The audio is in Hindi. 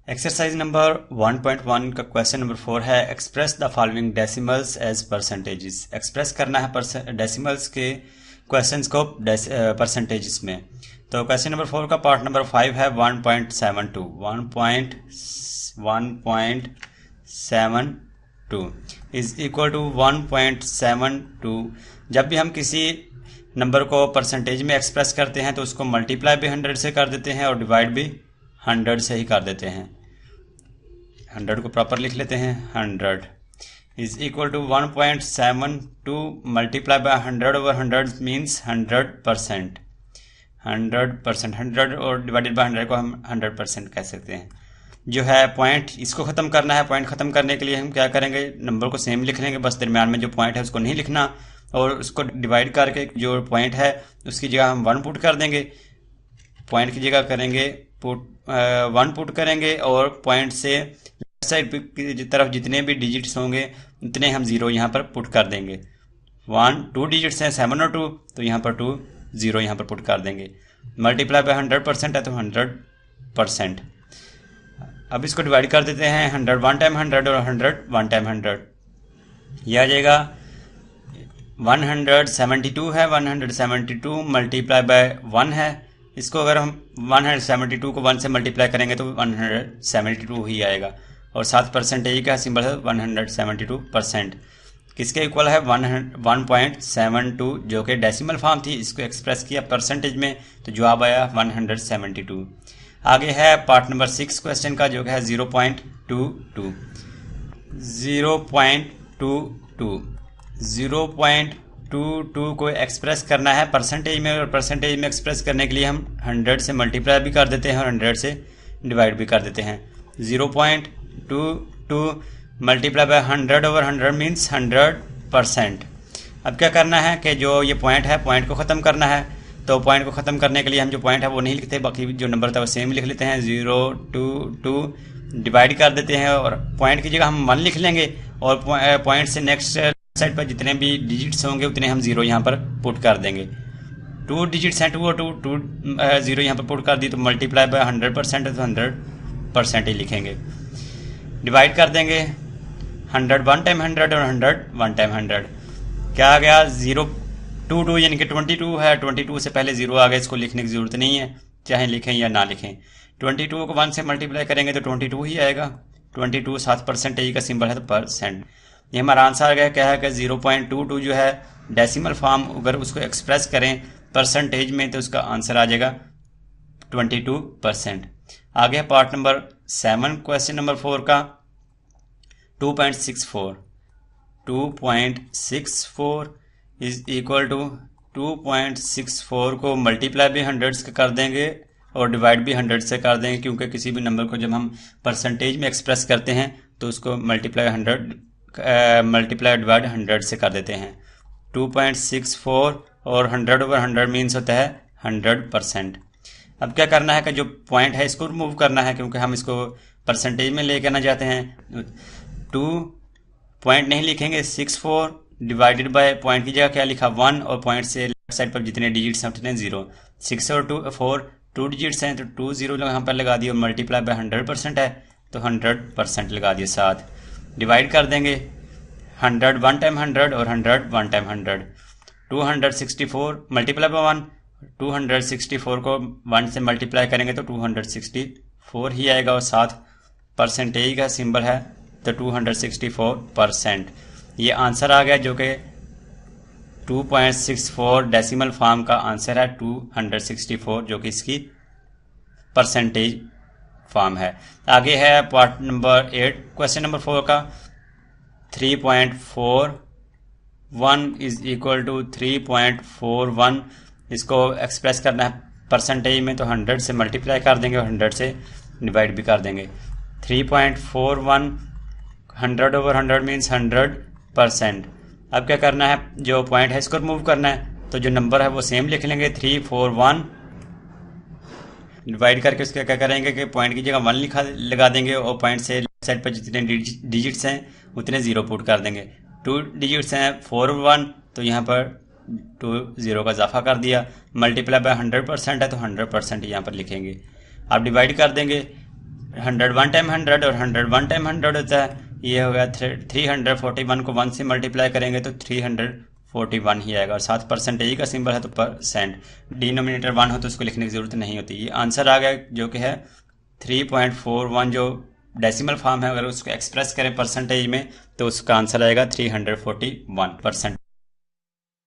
एक्सरसाइज नंबर 1.1 का क्वेश्चन नंबर 4 है express the following decimals as percentages. Express करना है डेसिमल्स के क्वेश्चंस को परसेंटेजेस में। तो क्वेश्चन नंबर 4 का पार्ट नंबर 5 है 1.72 इज इक्वल टू 1.72। जब भी हम किसी नंबर को परसेंटेज में एक्सप्रेस करते हैं तो उसको मल्टीप्लाई भी 100 से कर देते हैं और डिवाइड भी 100 से ही कर देते हैं। 100 को प्रॉपर लिख लेते हैं। 100 is equal to 1.72 multiply by 100 over 100 means 100%। 100% और डिवाइडेड बाय 100 को हम 100% कह सकते हैं। जो है पॉइंट, इसको ख़त्म करना है। पॉइंट ख़त्म करने के लिए हम क्या करेंगे, नंबर को सेम लिख लेंगे, बस दरमियान में जो पॉइंट है उसको नहीं लिखना, और उसको डिवाइड करके जो पॉइंट है उसकी जगह हम 1 पुट कर देंगे। पॉइंट की जगह करेंगे पुट 1 पुट करेंगे और पॉइंट से लेफ्ट साइड की तरफ जितने भी डिजिट्स होंगे उतने हम 0 यहाँ पर पुट कर देंगे। 2 डिजिट्स हैं 7 और 2, तो यहाँ पर 2 0 यहाँ पर पुट कर देंगे। मल्टीप्लाई बाय 100% है तो 100%। अब इसको डिवाइड कर देते हैं। 100 1 टाइम 100 और 100 1 टाइम 100। यह आ जाएगा 172 है। 172 मल्टीप्लाई बाय 1 है। इसको अगर हम 172 को 1 से मल्टीप्लाई करेंगे तो 172 ही आएगा। और 7 परसेंटेज का सिंबल है 172%। किसके इक्वल है 1.72, जो कि डेसिमल फॉर्म थी। इसको एक्सप्रेस किया परसेंटेज में तो जवाब आया 172। आगे है पार्ट नंबर 6 क्वेश्चन का, जो है 0.22। 0.22 को एक्सप्रेस करना है परसेंटेज में, और परसेंटेज में एक्सप्रेस करने के लिए हम 100 से मल्टीप्लाई भी कर देते हैं और 100 से डिवाइड भी कर देते हैं। 0.22 मल्टीप्लाई बाय 100 ओवर 100 मीन्स 100%। अब क्या करना है कि जो ये पॉइंट है, पॉइंट को ख़त्म करना है। तो पॉइंट को ख़त्म करने के लिए हम जो पॉइंट है वो नहीं लिखते, बाकी जो नंबर था वो सेम लिख लेते हैं। 0.22 डिवाइड कर देते हैं और पॉइंट की जगह हम 1 लिख लेंगे, और पॉइंट से नेक्स्ट साइड पर जितने भी डिजिट्स होंगे उतने हम 0 यहाँ पर पुट कर देंगे। 2 डिजिट्स हैं 2 और 2 0 यहाँ पर पुट कर दी, तो मल्टीप्लाई बाय 100% है तो 100% ही लिखेंगे। डिवाइड कर देंगे 100 1 टाइम 100 और 100 1 टाइम 100। क्या आ गया 0.22 यानी कि 22 है। 22 से पहले 0 आ गया, इसको लिखने की ज़रूरत नहीं है, चाहे लिखें या ना लिखें। 22 को 1 से मल्टीप्लाई करेंगे तो 22 ही आएगा। 22 7 परसेंटेज का सिंबल है तो परसेंट। ये हमारा आंसर आ गया। क्या है कि 0.22 जो है डेसिमल फॉर्म, अगर उसको एक्सप्रेस करें परसेंटेज में तो उसका आंसर आ जाएगा 22%। आगे पार्ट नंबर 7 क्वेश्चन नंबर 4 का 2.64 इज इक्वल टू 2.64 को मल्टीप्लाई भी 100 से कर देंगे और डिवाइड भी 100 से कर देंगे, क्योंकि किसी भी नंबर को जब हम परसेंटेज में एक्सप्रेस करते हैं तो उसको मल्टीप्लाई डिवाइड 100 से कर देते हैं। 2.64 और 100 ओवर 100 मीन्स होता है 100%। अब क्या करना है कि जो पॉइंट है इसको रिमूव करना है, क्योंकि हम इसको परसेंटेज में लेके आना चाहते हैं। 2 पॉइंट नहीं लिखेंगे, 64 डिवाइडेड बाय पॉइंट की जगह क्या लिखा 1, और पॉइंट से लेफ्ट साइड पर जितने डिजिट्स हैं उतने 0। 6 और 2 डिजिट्स हैं तो 2 0 यहाँ पर लगा दिए, और मल्टीप्लाई बाय 100% है तो 100% लगा दिए। साथ डिवाइड कर देंगे 100 1 टाइम 100 और 100 1 टाइम 100। 264 मल्टीप्लाई बाय 1, 264 को 1 से मल्टीप्लाई करेंगे तो 264 ही आएगा, और साथ परसेंटेज का सिंबल है तो 264%। ये आंसर आ गया, जो कि 2.64 डेसिमल फॉर्म का आंसर है 264, जो कि इसकी परसेंटेज फॉर्म है। आगे है पार्ट नंबर 8 क्वेश्चन नंबर 4 का 3.41 इज इक्वल टू 3.41। इसको एक्सप्रेस करना है परसेंटेज में तो 100 से मल्टीप्लाई कर देंगे और 100 से डिवाइड भी कर देंगे। 3.41 100 ओवर 100 मीन्स 100%। अब क्या करना है, जो पॉइंट है इसको रिमूव करना है, तो जो नंबर है वो सेम लिख लेंगे। 341 डिवाइड करके उसका क्या करेंगे कि पॉइंट की जगह 1 लगा देंगे, और पॉइंट से लेफ्ट साइड पर जितने डिजिट्स हैं उतने 0 पुट कर देंगे। 2 डिजिट्स हैं 4 और 1, तो यहाँ पर 2 0 का इजाफा कर दिया। मल्टीप्लाई बाय 100% है तो 100% यहाँ पर लिखेंगे। आप डिवाइड कर देंगे 100 वन टाइम 100 और 100 वन टाइम 100 होता है। ये हो गया 341 को 1 से मल्टीप्लाई करेंगे तो 341 ही आएगा, और साथ परसेंटेज का सिंबल है तो परसेंट, डिनोमिनेटर 1 हो तो उसको लिखने की ज़रूरत नहीं होती। ये आंसर आ गया जो कि है 3.41, जो डेसिमल फॉर्म है। अगर उसको एक्सप्रेस करें परसेंटेज में तो उसका आंसर आएगा 341%।